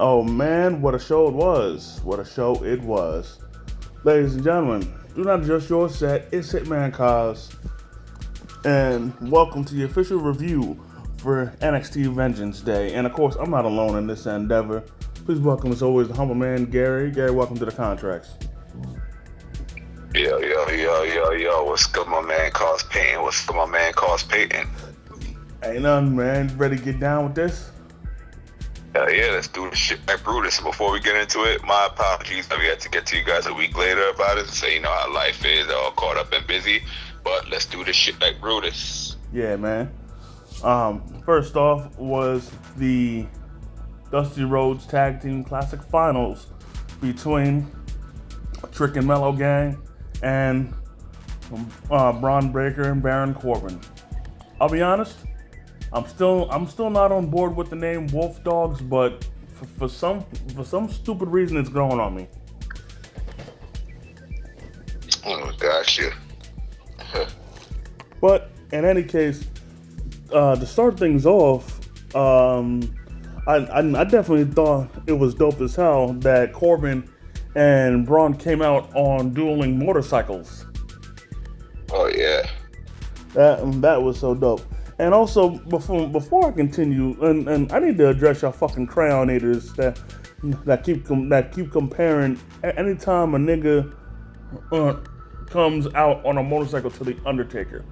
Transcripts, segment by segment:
Oh man, what a show it was. What a show it was. Ladies and gentlemen, do not adjust your set. It's Hitman Cause. And welcome to the official review for NXT Vengeance Day. And of course, I'm not alone in this endeavor. Please welcome, as always, the humble man, Gary. Gary, welcome to the contracts. Yo. What's good, my man, Cause Payton? What's good, my man, Cause Payton? Ain't nothing, man. Ready to get down with this? Yeah, let's do the shit like Brutus. Before we get into it, my apologies. We had to get to you guys a week later about it and say, you know how life is, all caught up and busy. But let's do this shit like Brutus. Yeah, man. First off was the Dusty Rhodes Tag Team Classic Finals between Trick and Mellow Gang and Braun Breaker and Baron Corbin. I'll be honest, I'm still not on board with the name Wolf Dogs, but for some stupid reason it's growing on me. Oh, gotcha. But in any case, to start things off, I definitely thought it was dope as hell that Corbin and Braun came out on dueling motorcycles. Oh yeah. That was so dope. And also, before I continue, and I need to address y'all fucking crayon eaters that keep comparing anytime a nigga comes out on a motorcycle to the Undertaker.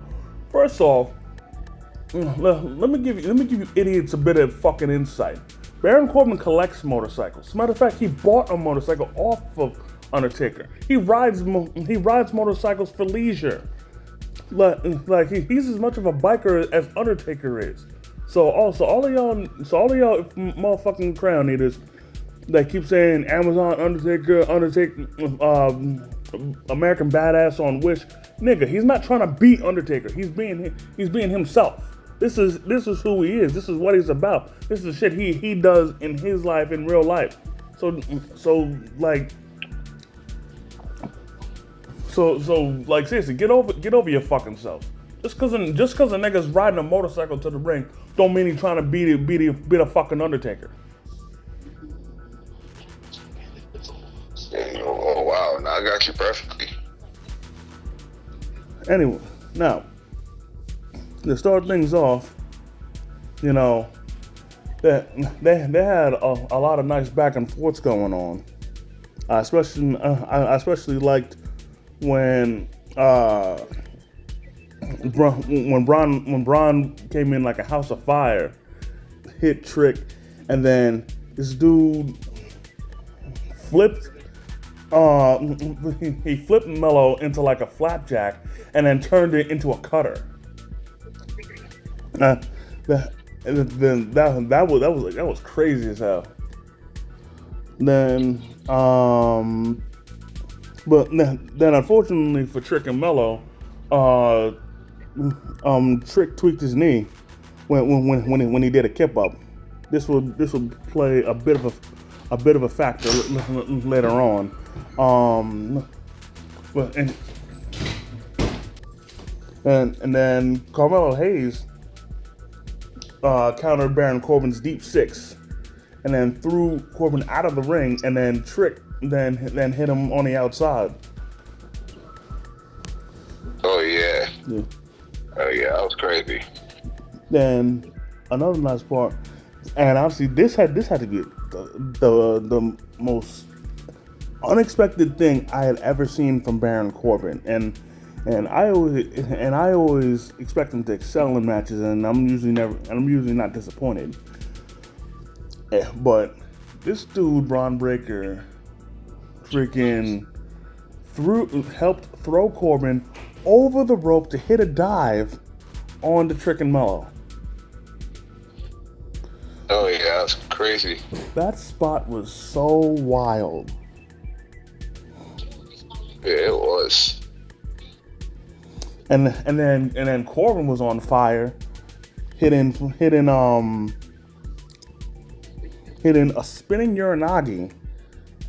First off, let me give you idiots a bit of fucking insight. Baron Corbin collects motorcycles. As a matter of fact, he bought a motorcycle off of Undertaker. He rides motorcycles for leisure. Like he's as much of a biker as Undertaker is. So all of y'all motherfucking crown eaters that keep saying Amazon Undertaker, American Badass on Wish, nigga, he's not trying to beat Undertaker. He's being himself. This is who he is. This is what he's about. This is the shit he does in his life, in real life. So seriously, get over your fucking self. Just cause a nigga's riding a motorcycle to the ring, don't mean he's trying to beat a fucking Undertaker. Oh wow, now I got you perfectly. Anyway, now to start things off, you know, they had a lot of nice back and forths going on. I especially liked when Braun came in like a house of fire, hit Trick, and then this dude flipped Mello into like a flapjack and then turned it into a cutter. That was crazy as hell. Then then unfortunately for Trick and Mello, Trick tweaked his knee when he did a kip up. This would play a bit of a factor later on. And then Carmelo Hayes countered Baron Corbin's deep six, and then threw Corbin out of the ring, and then Trick then hit him on the outside. Oh yeah. Oh yeah, that was crazy. Then another nice part, and obviously this had to be the most unexpected thing I had ever seen from Baron Corbin, and I always expect him to excel in matches, and I'm usually not disappointed. But this dude, Braun Breaker, freaking helped throw Corbin over the rope to hit a dive on the Trick and Mello. Oh yeah, that's crazy. That spot was so wild. Yeah, it was. And then Corbin was on fire, hitting a spinning Uranagi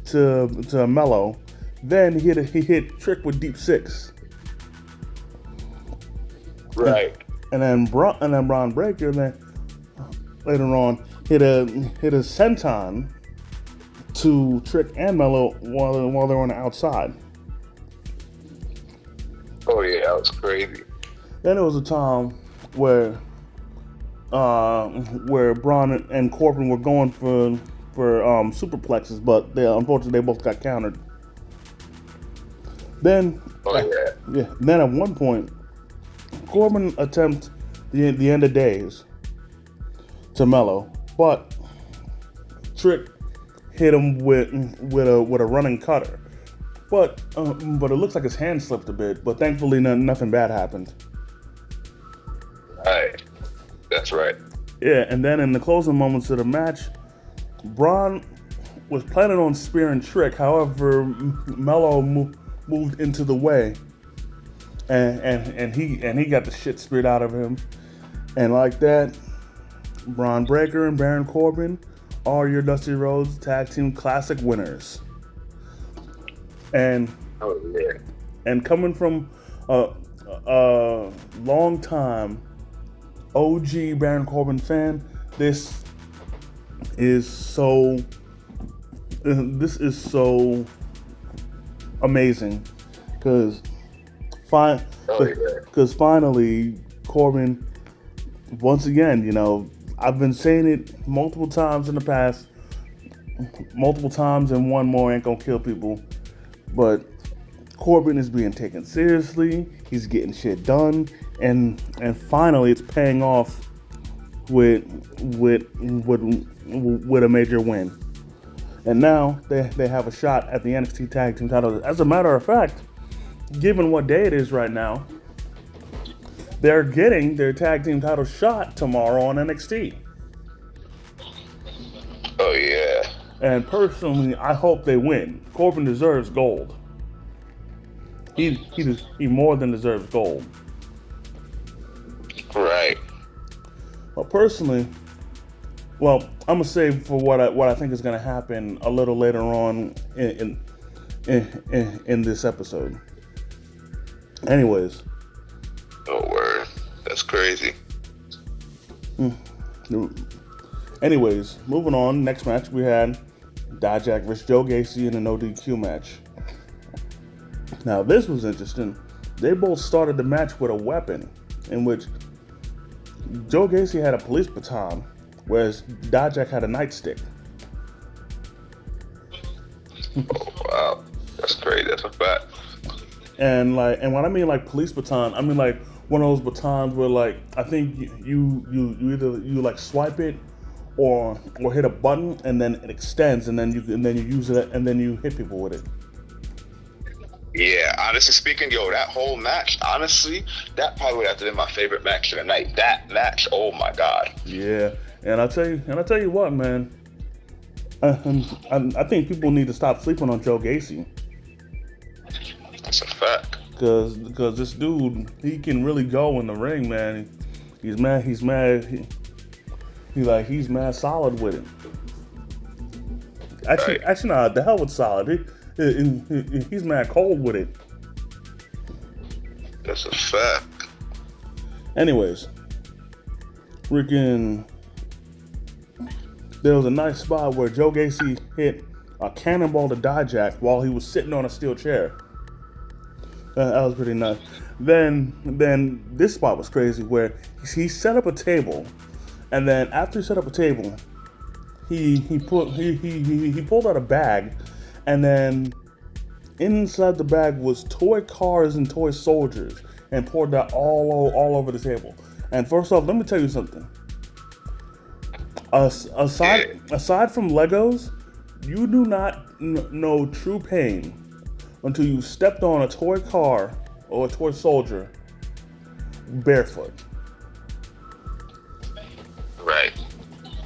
to Mello. Then he hit Trick with deep six. Right. And then Braun Breaker then later on hit a senton to Trick and Mello while they're on the outside. Oh yeah, that was crazy. Then there was a time where Braun and Corbin were going for superplexes, but unfortunately they both got countered. Then, Then at one point, Corbin attempts the end of days to Mello, but Trick hit him with a running cutter. But it looks like his hand slipped a bit. But thankfully, nothing bad happened. Right, that's right. Yeah, and then in the closing moments of the match, Braun was planning on spearing Trick. However, Mello moved into the way, and he got the shit speared out of him, and like that, Braun Breaker and Baron Corbin are your Dusty Rhodes Tag Team Classic winners. And coming from a long time OG Baron Corbin fan, this is so amazing because finally Corbin, once again, I've been saying it multiple times in the past, multiple times, and one more ain't gonna kill people, but Corbin is being taken seriously. He's getting shit done, and finally it's paying off with a major win. And now they have a shot at the NXT Tag Team title. As a matter of fact, given what day it is right now, they're getting their tag team title shot tomorrow on NXT. Oh yeah. And personally, I hope they win. Corbin deserves gold. He more than deserves gold. Right. But personally, I'm gonna save for what I think is gonna happen a little later on in this episode. Anyways. Oh word, that's crazy. Anyways, moving on. Next match we had Dijak versus Joe Gacy in an ODQ match. Now this was interesting. They both started the match with a weapon, in which Joe Gacy had a police baton, whereas Dijak had a nightstick. Oh wow, that's crazy. That's a fact. And when I mean like police baton, I mean like one of those batons where like I think you either like swipe it or hit a button and then it extends and then you use it and then you hit people with it. Yeah, honestly speaking, that whole match, honestly, that probably would have to be my favorite match of the night. That match, oh my god. Yeah, and I tell you what, man. I think people need to stop sleeping on Joe Gacy. That's a fact. Because this dude, he can really go in the ring, man. He's mad solid with it. Actually, nah, the hell with solid. He's mad cold with it. That's a fact. Anyways, freaking, there was a nice spot where Joe Gacy hit a cannonball to Dijak while he was sitting on a steel chair. That was pretty nice. Then this spot was crazy where he set up a table, and then after he set up a table, he pulled out a bag, and then inside the bag was toy cars and toy soldiers, and poured that all over the table. And first off, let me tell you something. Aside from Legos, you do not know true pain until you stepped on a toy car or a toy soldier barefoot. Right.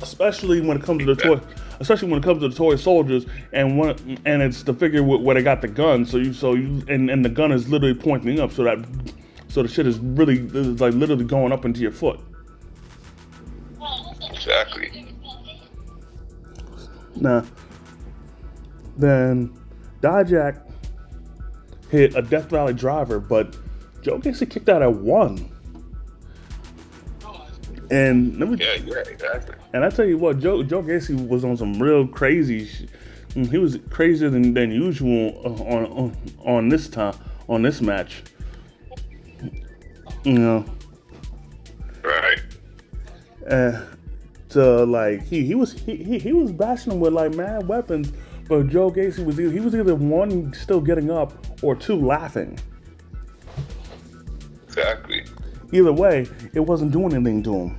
Especially when it comes to the toy soldiers, and it's the figure where they got the gun. So the gun is literally pointing up, so the shit is literally going up into your foot. Exactly. Now, then Dijak hit a Death Valley driver, but Joe Gacy kicked out at 1. And exactly. And I tell you what, Joe Gacy was on some real crazy he was crazier than usual on this match. You know, Right. to like he was bashing him with like mad weapons, but Joe Gacy was either one still getting up or two laughing. Exactly. Either way, it wasn't doing anything to him.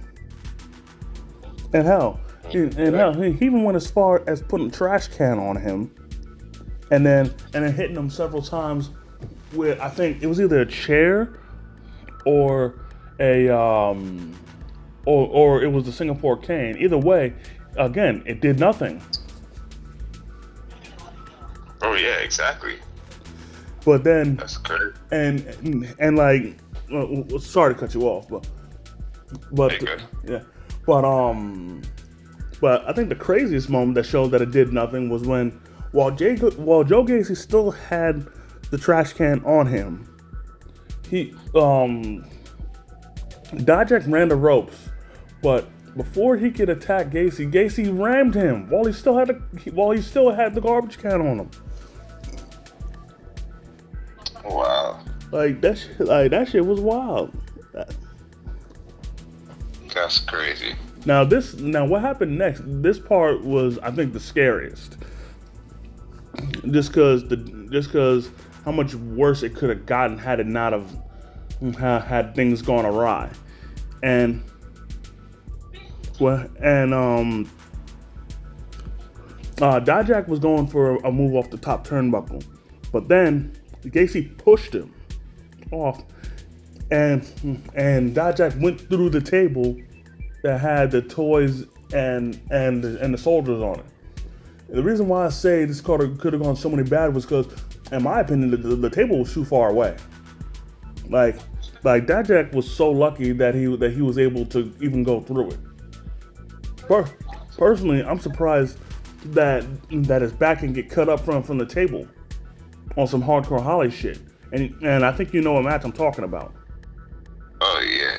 And hell, he even went as far as putting a trash can on him, and then hitting him several times with, I think it was either a chair or a or it was the Singapore cane. Either way, again, it did nothing. Oh yeah, exactly. But then That's crazy. and like, sorry to cut you off, but Hey, good. yeah, but I think the craziest moment that showed that it did nothing was when while Joe Gacy still had the trash can on him, Dijak ran the ropes, but before he could attack Gacy rammed him while he still had the garbage can on him. Wow. Like that shit was wild. That's crazy. Now what happened next? This part was, I think, the scariest. Just cause how much worse it could have gotten had it not have had things gone awry. And Dijak was going for a move off the top turnbuckle, but then Gacy pushed him off, and Dijak went through the table that had the toys and the soldiers on it. The reason why I say this card could have gone so many bad was because, in my opinion, the table was too far away. Like Dijak was so lucky that he was able to even go through it. Personally, I'm surprised that his back can get cut up from the table on some hardcore Holly shit. And I think you know what match I'm talking about. Oh yeah.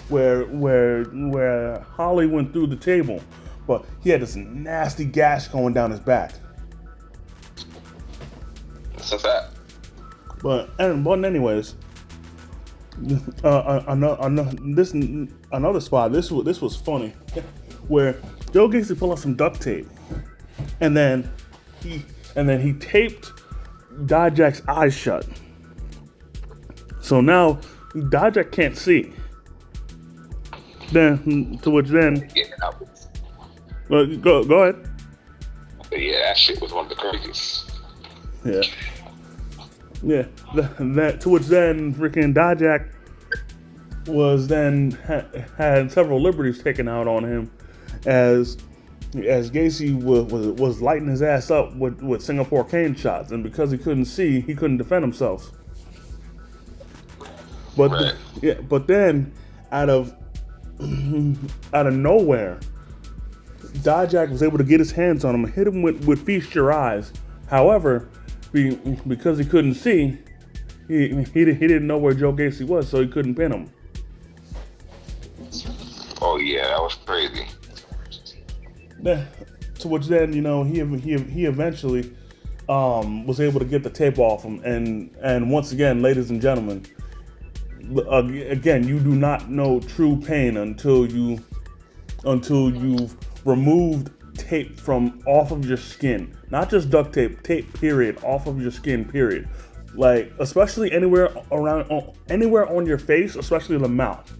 Where Holly went through the table, but he had this nasty gash going down his back. That's a fact. But anyways, another spot. This was funny, where Joe Gacy pulled out some duct tape, and then he taped Dijak's eyes shut. So now Dijak can't see. Then go ahead. Yeah, that shit was one of the craziest. Yeah. That to which then freaking Dijak was then had several liberties taken out on him as Gacy was lighting his ass up with Singapore cane shots, and because he couldn't see, he couldn't defend himself. But Right. but then out of nowhere, Dijak was able to get his hands on him and hit him with Feast Your Eyes. However, because he couldn't see, he didn't know where Joe Gacy was, so he couldn't pin him. Oh yeah, that was crazy. To which then, he eventually was able to get the tape off him, and once again, ladies and gentlemen, again, you do not know true pain until you've removed tape from off of your skin, not just duct tape period, off of your skin period. Like, especially anywhere on your face, especially the mouth.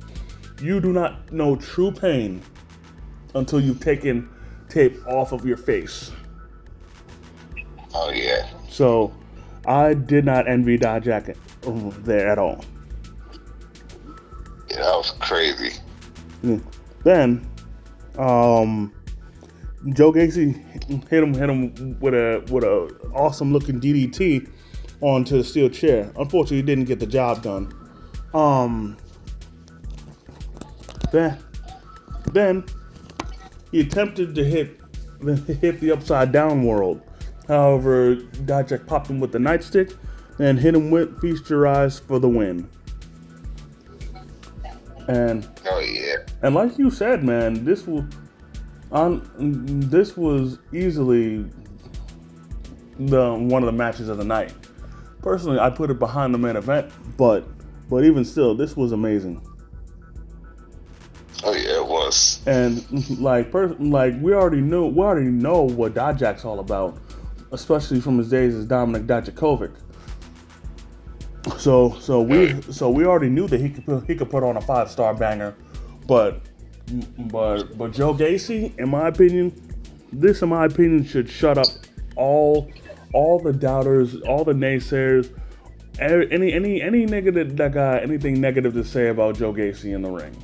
You do not know true pain until you've taken tape off of your face. Oh yeah. So I did not envy Dijak there at all. Yeah, that was crazy. Then Joe Gacy hit him with a awesome looking DDT onto the steel chair. Unfortunately, he didn't get the job done. Then he attempted to hit the upside down world. However, Dijak popped him with the nightstick and hit him with Feast Your Eyes for the win. Oh yeah. And like you said, man, this was This was easily the one of the matches of the night. Personally, I put it behind the main event, but even still, this was amazing. Oh yeah, it was. And like we already know what Dijak's all about, especially from his days as Dominic Dijakovic. So we already knew that he could put on a 5-star banger, but Joe Gacy, in my opinion, should shut up all the doubters, all the naysayers, any nigga that got anything negative to say about Joe Gacy in the ring.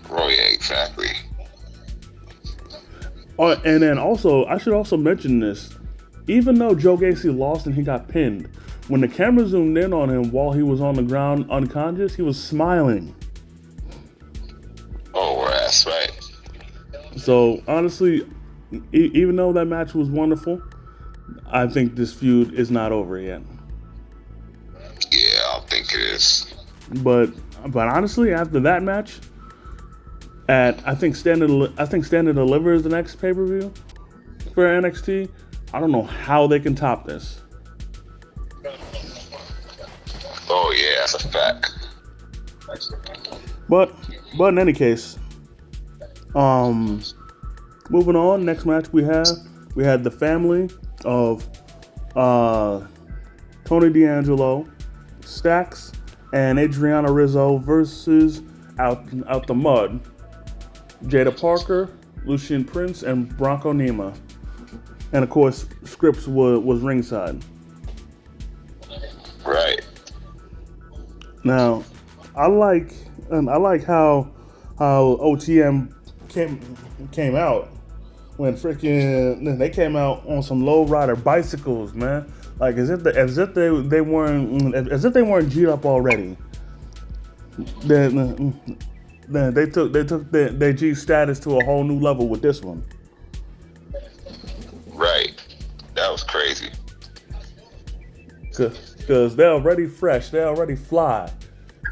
Oh yeah, exactly. And then also, I should also mention this. Even though Joe Gacy lost and he got pinned, when the camera zoomed in on him while he was on the ground unconscious, he was smiling. Oh, that's right. So honestly, even though that match was wonderful, I think this feud is not over yet. Yeah, I don't think it is. But honestly, after that match, I think Stand and Deliver is the next pay-per-view for NXT. I don't know how they can top this. Oh yeah, that's a fact. But in any case, moving on. Next match we had the family of Tony D'Angelo, Stax, and Adriana Rizzo versus out the mud, Jada Parker, Lucien Prince, and Bronco Nima. And of course, Scripps was ringside. Right. Now, I like how OTM came out when they came out on some low rider bicycles, man. Like as if they weren't G'd up already. Then they took their G status to a whole new level with this one. Right. That was crazy. Cause they're already fresh, they're already fly,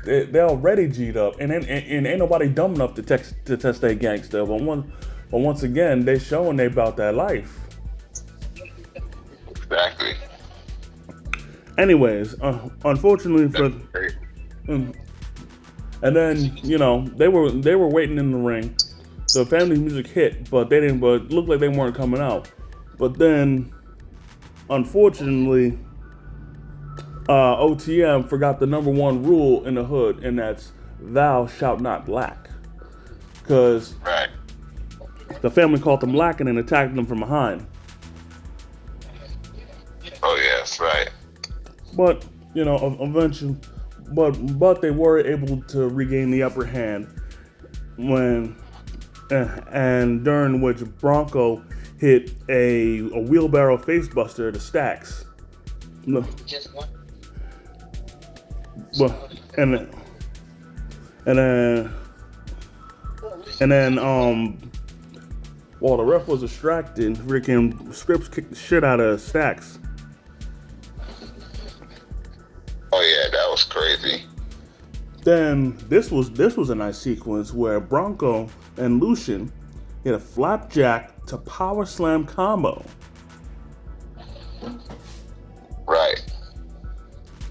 they're already G'd up, and ain't nobody dumb enough to test their gangster. But once again, they showing they about that life. Exactly. Anyways, unfortunately for, and then they were waiting in the ring. The family music hit, but it looked like they weren't coming out. But then, unfortunately, OTM forgot the number one rule in the hood, and that's thou shalt not black. Because the family called them black and then attacked them from behind. Oh yeah, that's right. But eventually, but they were able to regain the upper hand and during which Bronco hit a wheelbarrow facebuster to Stax. No. Just one. And then while the ref was distracted, freaking Scripps kicked the shit out of Stax. Oh yeah, that was crazy. Then this was a nice sequence where Bronco and Lucien hit a flapjack to power slam combo. Right.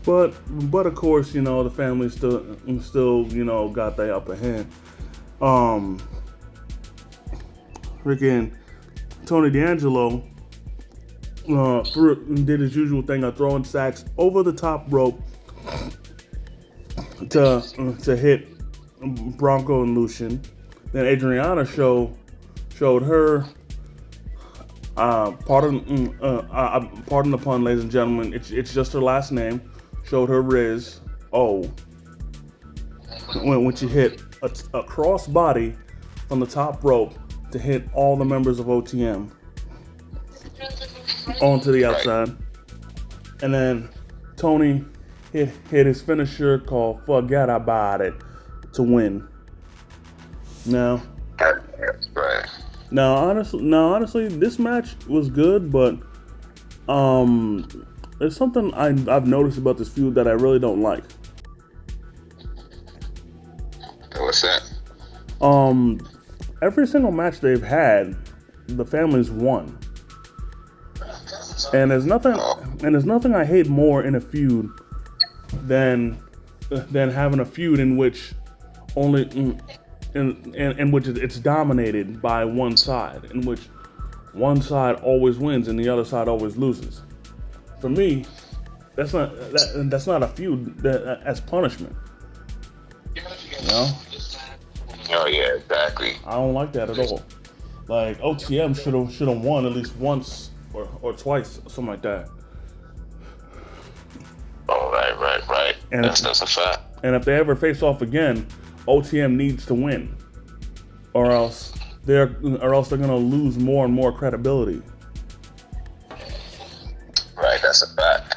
But of course, the family still got the upper hand. Freaking Tony D'Angelo did his usual thing of throwing Stax over the top rope to hit Bronco and Lucien. Then Adriana showed her. Pardon the pun, ladies and gentlemen. It's just her last name. Showed her Riz when she hit a cross body from the top rope to hit all the members of OTM onto the outside. And then Tony hit his finisher called Forget About It to win. Now, honestly, this match was good, but there's something I've noticed about this feud that I really don't like. What's that? every single match they've had, the family's won. And there's nothing I hate more in a feud than having a feud in which in which it's dominated by one side, in which one side always wins and the other side always loses. For me, that's not a feud as punishment. You know? Oh yeah, exactly. I don't like that at all. Like OTM should have won at least once or twice, something like that. Oh right. And that's a fact. And if they ever face off again, OTM needs to win, or else they're gonna lose more and more credibility. Right, that's a fact.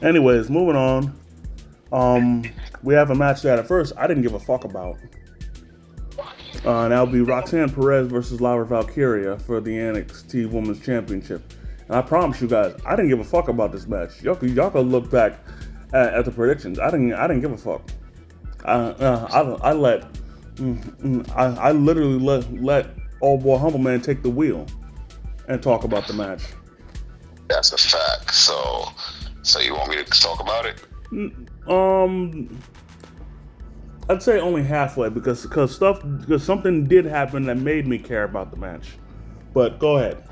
Anyways, moving on. We have a match that at first I didn't give a fuck about. And that'll be Roxanne Perez versus Lyra Valkyria for the NXT Women's Championship. And I promise you guys, I didn't give a fuck about this match. Y'all could look back at the predictions. I didn't give a fuck. I literally let old boy Humble Man take the wheel and talk about the match. That's a fact. So you want me to talk about it? I'd say only halfway because something did happen that made me care about the match. But go ahead.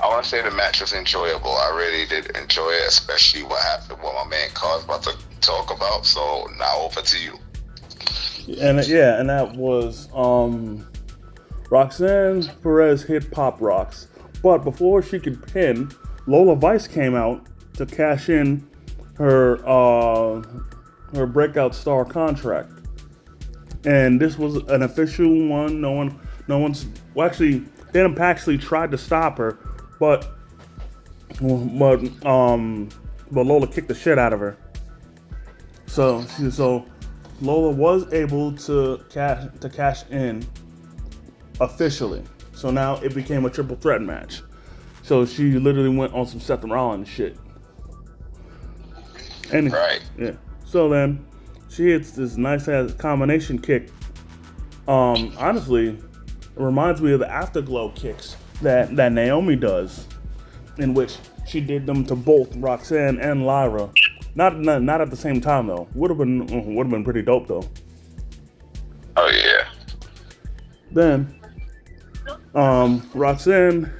I want to say the match was enjoyable. I really did enjoy it, especially what happened, what my man Carl's about to talk about. So now over to you. And that was Roxanne Perez hit Pop Rocks, but before she could pin, Lola Vice came out to cash in her breakout star contract, and this was an official one. Actually, Dana Paxley tried to stop her, but Lola kicked the shit out of her. So Lola was able to cash in officially. So now it became a triple threat match. So she literally went on some Seth Rollins shit. And right. Yeah. So then she hits this nice ass combination kick. Honestly, it reminds me of the Afterglow kicks that Naomi does, in which she did them to both Roxanne and Lyra. Not at the same time though. Would have been pretty dope though. Oh yeah. Then Roxanne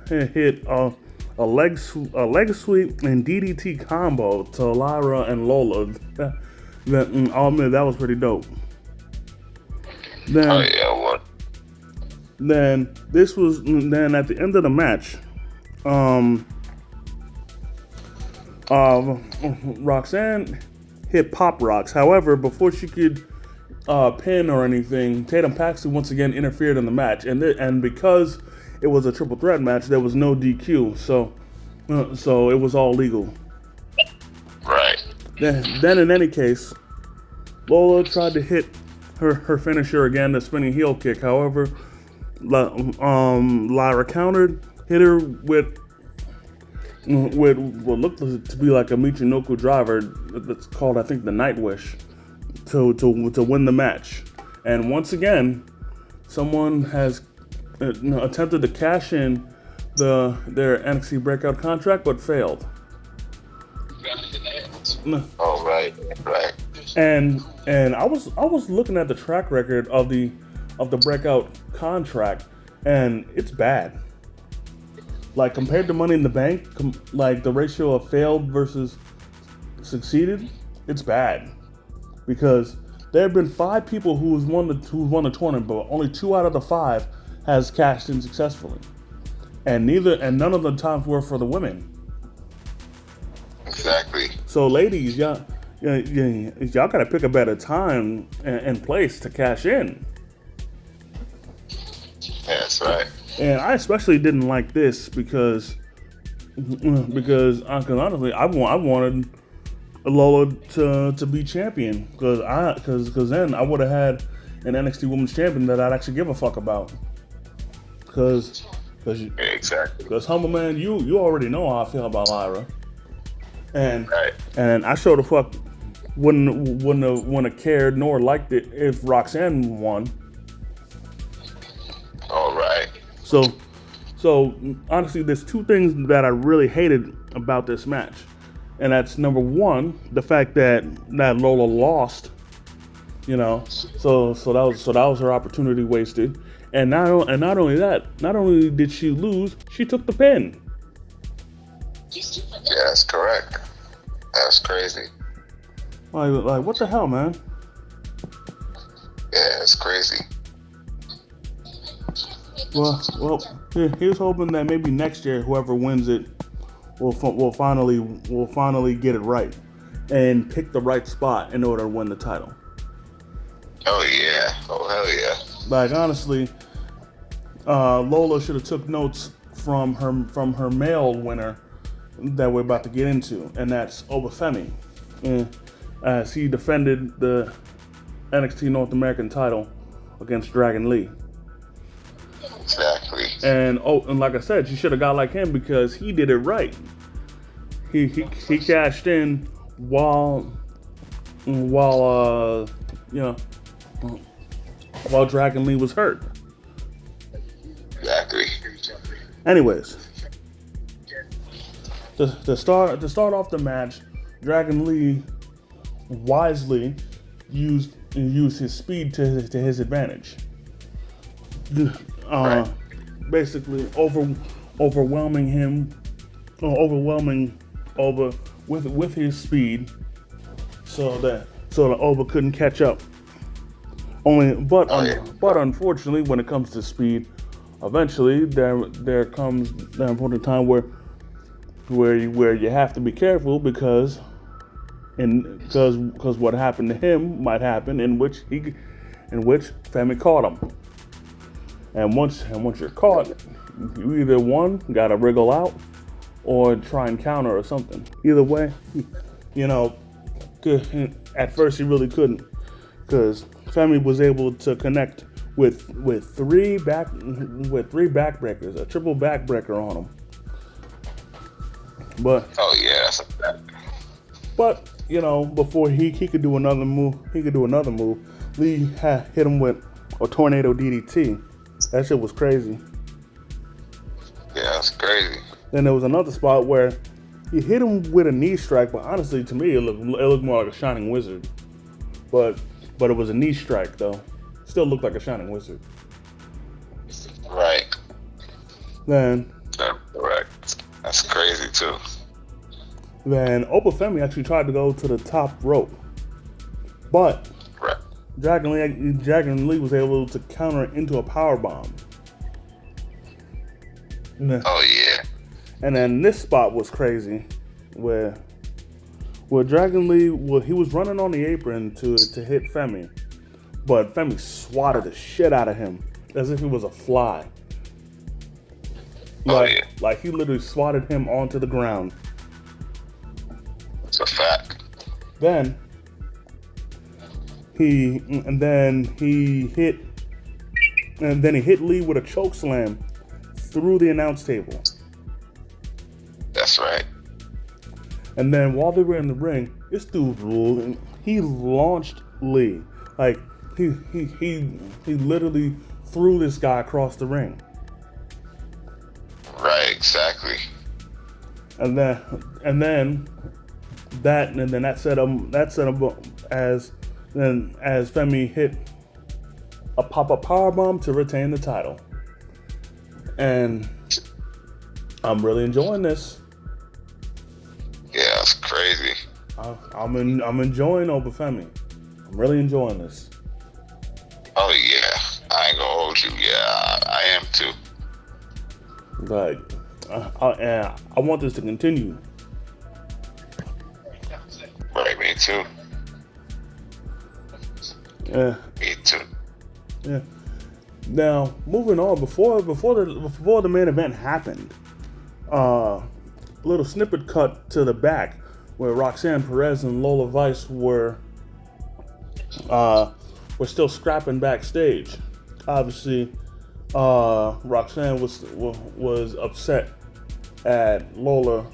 hit a leg sweep and DDT combo to Lyra and Lola. That was pretty dope. Then, oh yeah, what? Then at the end of the match, Roxanne hit Pop Rocks. However, before she could pin or anything, Tatum Paxley once again interfered in the match, and because it was a triple threat match, there was no DQ, so it was all legal. Right. Then in any case, Lola tried to hit her finisher again, the spinning heel kick. However, Lyra countered, hit her with what looked to be like a Michinoku driver that's called, I think, the Night Wish, to win the match. And once again, someone has attempted to cash in their NXT breakout contract, but failed. Oh right. And I was looking at the track record of the breakout contract, and it's bad. Like compared to Money in the Bank, like the ratio of failed versus succeeded, it's bad. Because there have been 5 people who've won the tournament, but only 2 out of the 5 has cashed in successfully, and none of the times were for the women. Exactly. So ladies, y'all gotta pick a better time and place to cash in. Yeah, that's right. And I especially didn't like this because honestly, I wanted Lola to be champion because then I would have had an NXT Women's Champion that I'd actually give a fuck about. Exactly. Because Humble Man, you already know how I feel about Lyra, and right. and I sure the fuck wouldn't have cared nor liked it if Roxanne won. All right. So so honestly, there's two things that I really hated about this match, and that's number one, the fact that Lola lost. You know, so that was her opportunity wasted, and not only that, not only did she lose, she took the pin. Yeah, that's correct. That's crazy. Like what the hell, man? Yeah, it's crazy. Well, here's hoping that maybe next year, whoever wins it will finally get it right and pick the right spot in order to win the title. Oh yeah. Oh hell yeah. Like honestly, Lola should have took notes from her male winner that we're about to get into, and that's Obafemi, as he defended the NXT North American title against Dragon Lee. Exactly. And like I said, she should have got like him because he did it right. He cashed in while while Dragon Lee was hurt. Exactly. Anyways, to start off the match, Dragon Lee wisely used his speed to his advantage. Right. Basically overwhelming Oba with his speed, so that Oba couldn't catch up. But unfortunately, when it comes to speed, eventually there comes the important time where you have to be careful because what happened to him might happen, in which Femi caught him. And once you're caught, you either one gotta wriggle out or try and counter or something. Either way, at first he really couldn't, because Femi was able to connect with three backbreakers, a triple backbreaker on him. But oh yeah, that's a fact. But before he could do another move, Lee hit him with a tornado DDT. That shit was crazy. Yeah, that's crazy. Then there was another spot where he hit him with a knee strike, but honestly, to me, it looked more like a Shining Wizard. But it was a knee strike though. Still looked like a Shining Wizard. Right. Then. That's correct. That's crazy too. Then Obafemi actually tried to go to the top rope, but right. Dragon Lee was able to counter it into a power bomb. Oh yeah. And then this spot was crazy, where Dragon Lee he was running on the apron to hit Femi, but Femi swatted the shit out of him as if he was a fly. Like he literally swatted him onto the ground. It's a fact. Then he hit Lee with a choke slam through the announce table. That's right. And then while they were in the ring, this dude he launched Lee. Like he literally threw this guy across the ring. Right, exactly. And then that set him up as Femi hit a pop-up powerbomb to retain the title. And I'm really enjoying this. Yeah, that's crazy. I'm enjoying Obafemi. I'm really enjoying this. Oh yeah, I ain't gonna hold you. Yeah, I am too. Like, I want this to continue. Right, me too. Yeah. Me too. Yeah. Now, moving on, before the main event happened, a little snippet cut to the back where Roxanne Perez and Lola Vice were still scrapping backstage. Obviously, Roxanne was upset at Lola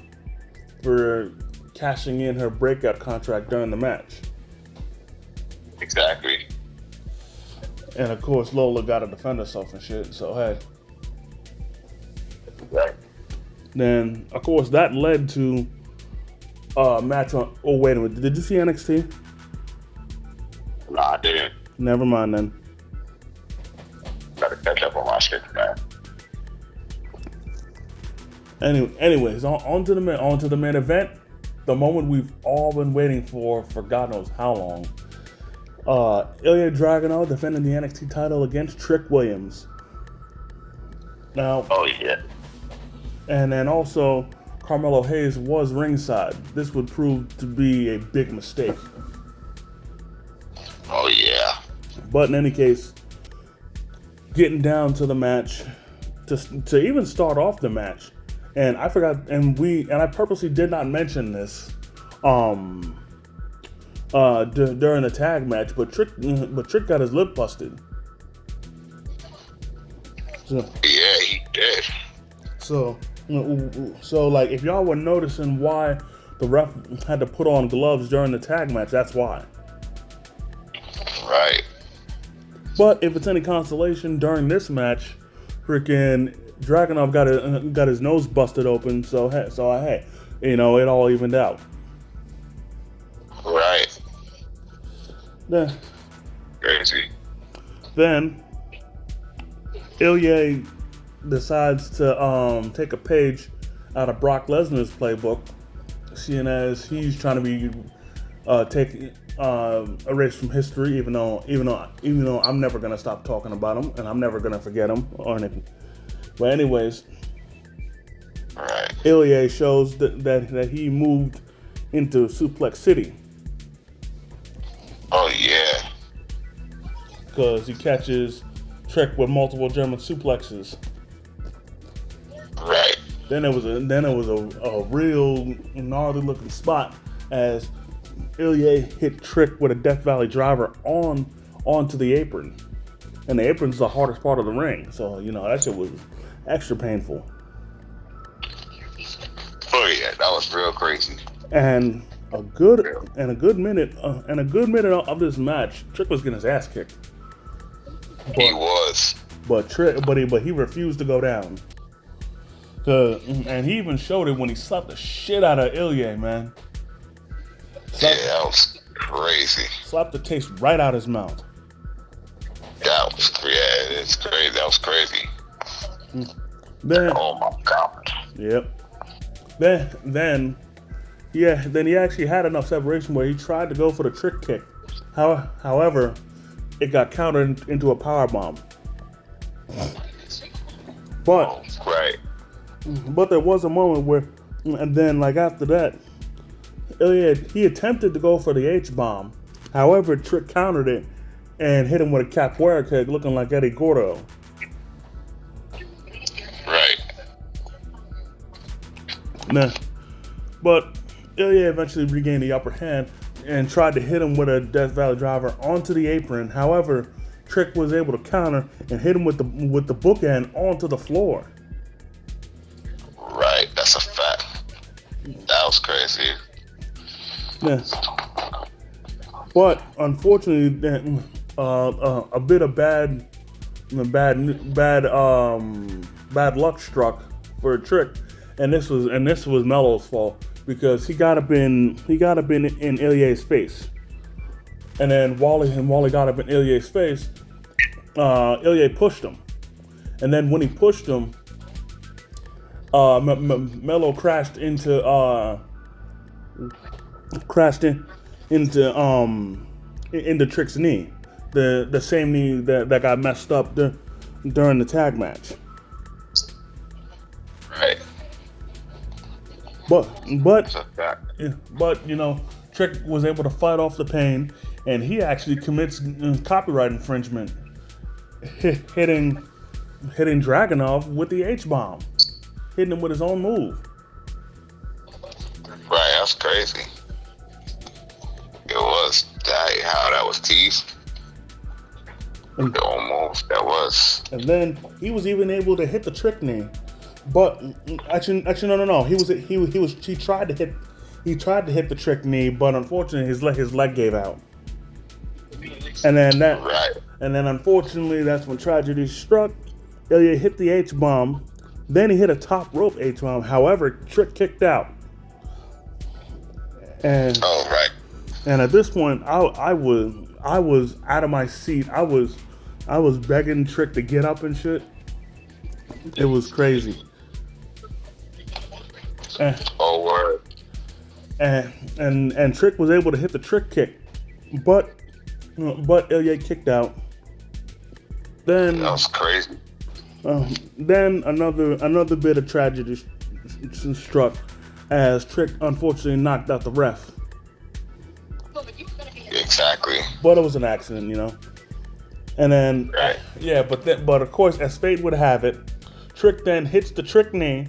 for cashing in her breakout contract during the match. Exactly. And of course, Lola got to defend herself and shit. So hey. Right. Then of course that led to a match on. Oh wait a minute, did you see NXT? Nah, I didn't. Never mind then. Gotta catch up on my shit, man. Anyways, on to the main event. The moment we've all been waiting for God knows how long. Ilya Dragunov defending the NXT title against Trick Williams. Now, Oh yeah. and then also Carmelo Hayes was ringside. This would prove to be a big mistake. Oh yeah. But in any case, getting down to the match, to even start off the match, and I forgot, and I purposely did not mention this, during the tag match, but Trick got his lip busted. So, Yeah, he did. so like if y'all were noticing why the ref had to put on gloves during the tag match, that's why. Right. But if it's any consolation, during this match, freaking Dragunov got his nose busted open. So hey, it all evened out. Right. Then, Crazy. then Ilya decides to take a page out of Brock Lesnar's playbook, seeing as he's trying to be taking erased from history. Even though I'm never gonna stop talking about him, and I'm never gonna forget him or anything. But anyways, Right. Ilya shows that he moved into Suplex City Oh yeah. because he catches Trick with multiple German suplexes. Right. Then it was a real gnarly looking spot as Ilya hit Trick with a Death Valley driver onto the apron, and the apron's the hardest part of the ring, so that shit was extra painful. Oh yeah, that was real crazy. And a good minute of this match, Trick was getting his ass kicked. He was. But he refused to go down. And he even showed it when he slapped the shit out of Ilya, man. Yeah, that was crazy. Slapped the taste right out his mouth. That was it's crazy. That was crazy. Then, Oh my god. yep. Then he actually had enough separation where he tried to go for the Trick kick. However, it got countered into a power bomb. But Right. there was a moment where, and then like after that, he attempted to go for the H bomb. However, Trick countered it and hit him with a capoeira kick, looking like Eddie Gordo. Right. Nah. But Ilya eventually regained the upper hand and tried to hit him with a Death Valley driver onto the apron. However, Trick was able to counter and hit him with the bookend onto the floor. Right. That's a fact. That was crazy. Yeah. But unfortunately, a bit of bad luck struck for Trick, and this was Melo's fault because he got up in Ilya's face, and then while he got up in Ilya's face, Ilya pushed him, and then when he pushed him, Melo crashed into Trick's knee, the same knee that got messed up during the tag match. Right. But That's a fact. Trick was able to fight off the pain, and he actually commits copyright infringement, hitting Dragunov with the H bomb, hitting him with his own move. Right. That's crazy. It was how that was teased. Almost that was. And then he was even able to hit the Trick knee, but actually no. He tried to hit the Trick knee, but unfortunately his leg gave out. And then that, Right. and then unfortunately, that's when tragedy struck. Ilya hit the H bomb. Then he hit a top rope H bomb. However, Trick kicked out. And Oh, right. and at this point, I was out of my seat. I was begging Trick to get up and shit. It was crazy. And Oh, word. and Trick was able to hit the trick kick, but Ilya kicked out. Then That was crazy. then another bit of tragedy struck as Trick unfortunately knocked out the ref. Exactly. But it was an accident, you know. And then Right. yeah, but of course, as fate would have it, Trick then hits the Trick knee,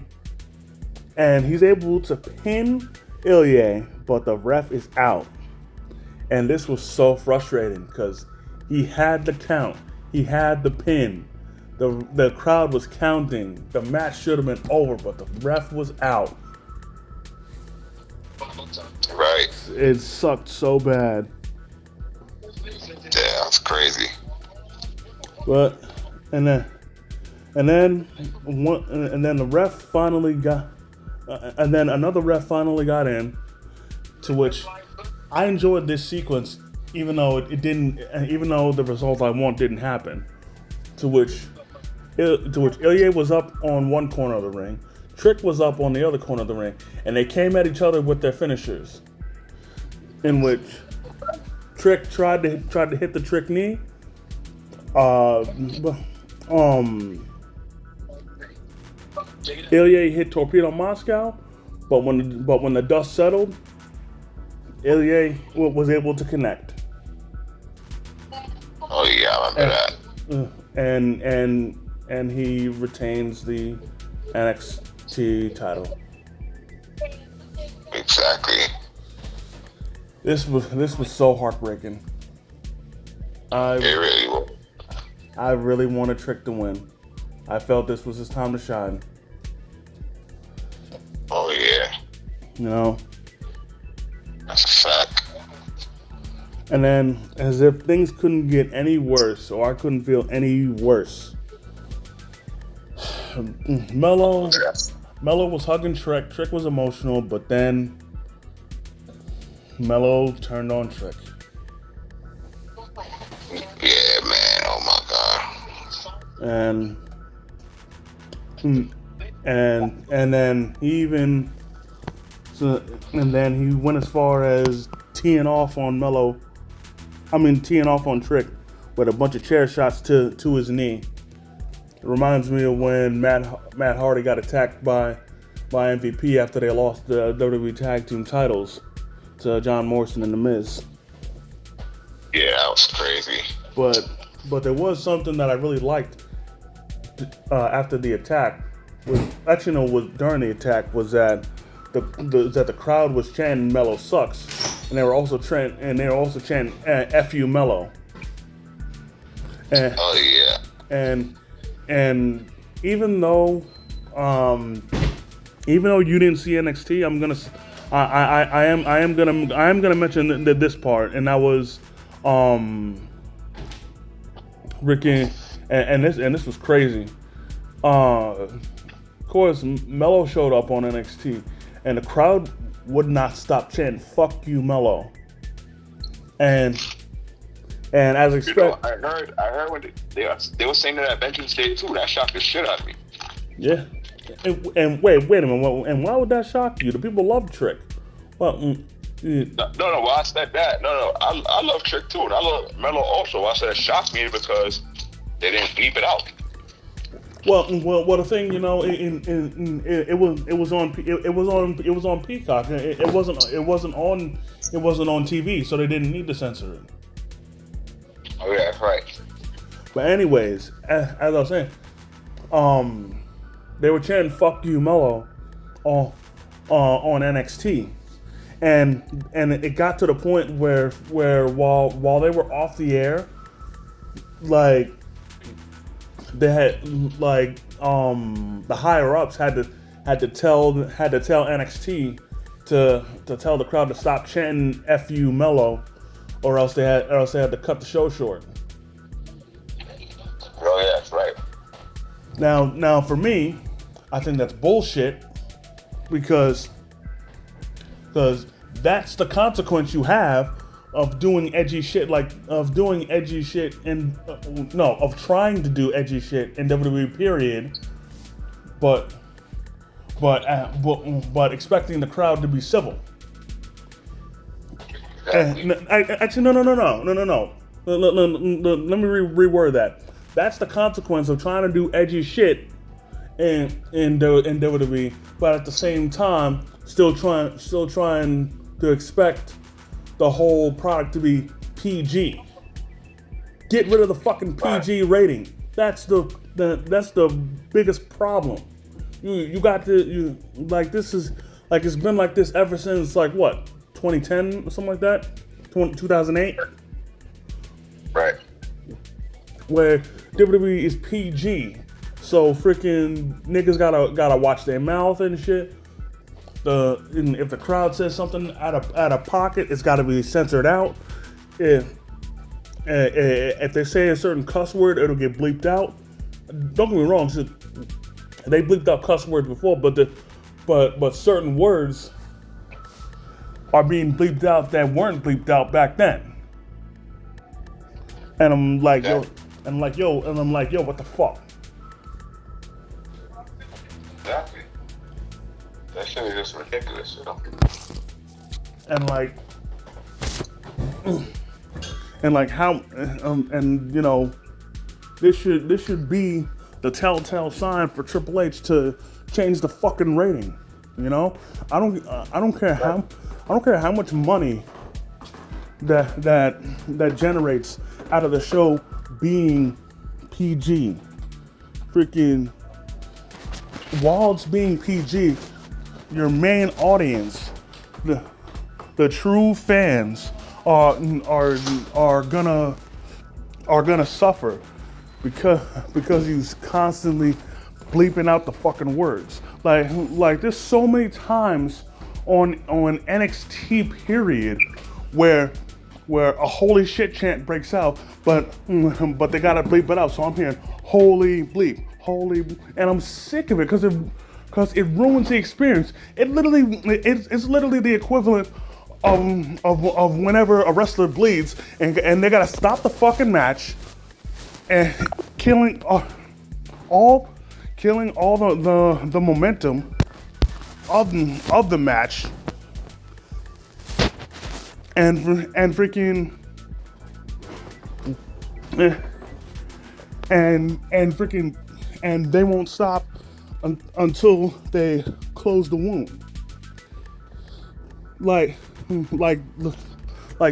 and he's able to pin Ilya, but the ref is out. And this was so frustrating because he had the count, he had the pin, the crowd was counting, the match should have been over, but the ref was out. Right. It sucked so bad. Yeah, that's crazy. But and then the ref finally got, and then another ref finally got in, to which I enjoyed this sequence, even though it didn't, even though the result I want didn't happen. To which Ilya was up on one corner of the ring, Trick was up on the other corner of the ring, and they came at each other with their finishers. In which Trick tried to hit the Trick knee. Ilya hit Torpedo Moscow, but when the dust settled, Ilya was able to connect. Oh, yeah, I remember that. And he retains the NXT title. Exactly. This was so heartbreaking. It really was. I really wanted Trick to win. I felt this was his time to shine. Oh, yeah. You know? That's a fact. And then, as if things couldn't get any worse, or I couldn't feel any worse, Mello was hugging Trick. Trick was emotional, but then Mello turned on Trick. Yeah, man. Oh, my God. And then he even he went as far as teeing off on Trick with a bunch of chair shots to his knee. It reminds me of when Matt Hardy got attacked by MVP after they lost the WWE Tag Team titles to John Morrison and The Miz. Yeah, that was crazy. But there was something that I really liked after the attack. Was during the attack was that the crowd was chanting "Mello sucks," and they were also chanting "F you Mello." Oh, yeah. And even though you didn't see NXT, I am gonna mention this part, and that was Ricky, and this was crazy. Of course, Mello showed up on NXT, and the crowd would not stop chanting "Fuck you, Mello." And as expected, I heard when they were saying that at Vengeance Day too. That shocked the shit out of me. Yeah. And wait a minute. And why would that shock you? The people love Trick. Well, No. Well, I said that. No. I love Trick too, and I love Mello also. I said it shocked me because they didn't bleep it out. Well, the thing, you know, it was on Peacock. It wasn't on TV, so they didn't need to censor it. Oh yeah, right. But anyways, as I was saying, they were chanting "Fuck you, Mello" on NXT, and it got to the point where while they were off the air, like they had the higher ups had to tell NXT to tell the crowd to stop chanting "F you, Mello" or else they had to cut the show short. Oh yeah, that's right. Now for me, I think that's bullshit because that's the consequence you have of doing edgy shit of trying to do edgy shit in WWE period, but expecting the crowd to be civil. Actually, no. Let me reword that. That's the consequence of trying to do edgy shit in WWE, but at the same time, still trying to expect the whole product to be PG. Get rid of the fucking PG rating. That's the biggest problem. You got to this is like it's been like this ever since like what 2010 or something like that, 2008. Right. Where WWE is PG, so freaking niggas gotta watch their mouth and shit. If the crowd says something out of pocket, it's got to be censored out. If they say a certain cuss word, it'll get bleeped out. Don't get me wrong, they bleeped out cuss words before, but certain words are being bleeped out that weren't bleeped out back then. And I'm like, yo, what the fuck? Exactly. That shit is just ridiculous, you know? And how, this should be the telltale sign for Triple H to change the fucking rating. You know, I don't care how much money that generates out of the show being PG. Freaking, while it's being PG, your main audience, the true fans are gonna suffer because he's constantly bleeping out the fucking words. Like there's so many times on NXT period where a holy shit chant breaks out, but they gotta bleep it out. So I'm hearing holy bleep, and I'm sick of it because it ruins the experience. It's literally the equivalent of whenever a wrestler bleeds and they gotta stop the fucking match and killing all the momentum of the match and freaking and they won't stop until they close the wound. Like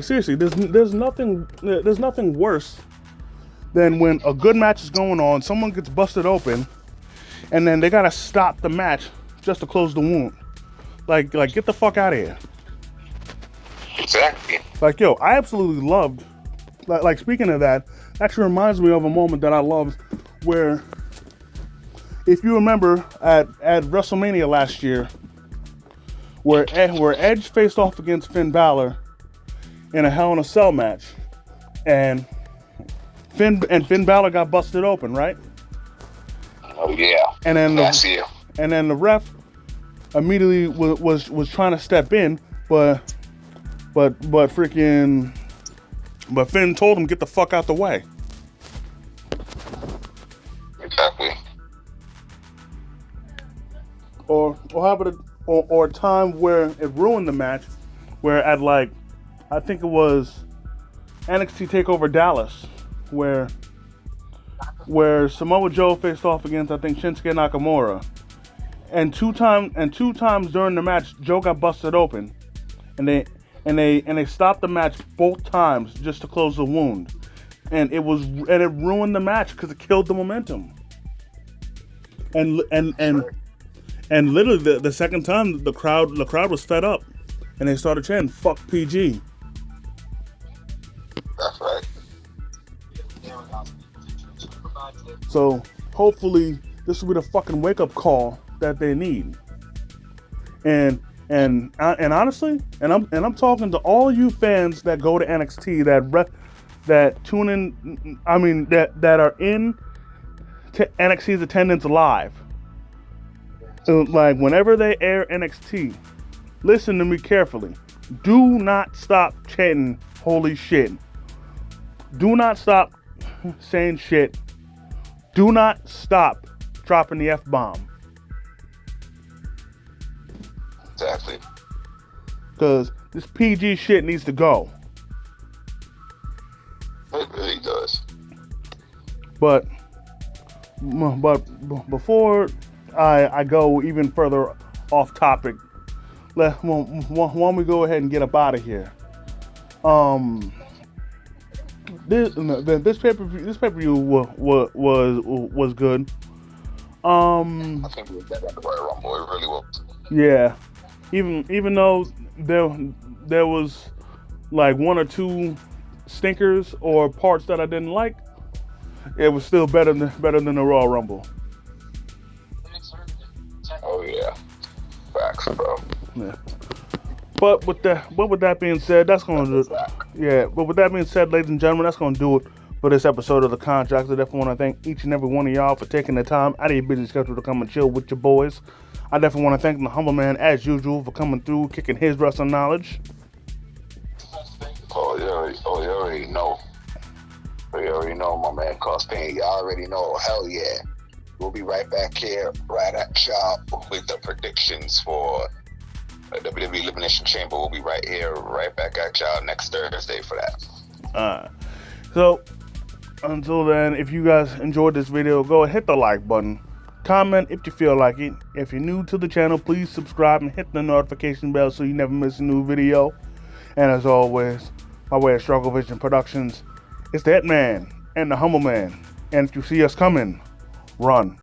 seriously, there's nothing worse than when a good match is going on, someone gets busted open, and then they gotta stop the match just to close the wound. Like get the fuck out of here. Exactly. Like, yo, I absolutely loved. Like speaking of that, actually reminds me of a moment that I loved where, if you remember at WrestleMania last year, where Edge faced off against Finn Balor in a Hell in a Cell match, and Finn Balor got busted open, right? Oh yeah. And then the ref immediately was trying to step in, but Finn told him get the fuck out the way. Exactly. Or how about a time where it ruined the match, where at I think it was NXT TakeOver Dallas, where Samoa Joe faced off against I think Shinsuke Nakamura, and two times during the match Joe got busted open, and they stopped the match both times just to close the wound, and it ruined the match because it killed the momentum. And literally the second time the crowd was fed up, and they started chanting "fuck PG." That's right. So hopefully this will be the fucking wake up call that they need. And And honestly, I'm talking to all you fans that go to NXT that tune in. I mean that are in NXT's attendance live. Like whenever they air NXT, listen to me carefully. Do not stop chanting "Holy shit." Do not stop saying shit. Do not stop dropping the F-bomb. Exactly. Because this PG shit needs to go. It really does. But before I go even further off topic, why don't we go ahead and get up out of here? This pay-per-view was good. I think we were better at the Royal Rumble. It really was. Yeah, even though there was like one or two stinkers or parts that I didn't like, it was still better than the Royal Rumble. Oh yeah, facts, bro. Yeah. But with that being said, that's gonna do it. Yeah. But with that being said, ladies and gentlemen, that's gonna do it for this episode of The Contract. I definitely want to thank each and every one of y'all for taking the time out of your busy schedule to come and chill with your boys. I definitely want to thank the humble man, as usual, for coming through, kicking his wrestling knowledge. Oh, you already know. You already know, my man, Costain. You already know. Hell yeah. We'll be right back here, right at y'all, with the predictions for WWE Elimination Chamber. We'll be right here, right back at y'all next Thursday for that. So, until then, if you guys enjoyed this video, go ahead, hit the like button. Comment if you feel like it. If you're new to the channel, please subscribe and hit the notification bell so you never miss a new video. And as always, by way of Struggle Vision Productions, it's the Hitman and the Humble Man. And if you see us coming, run.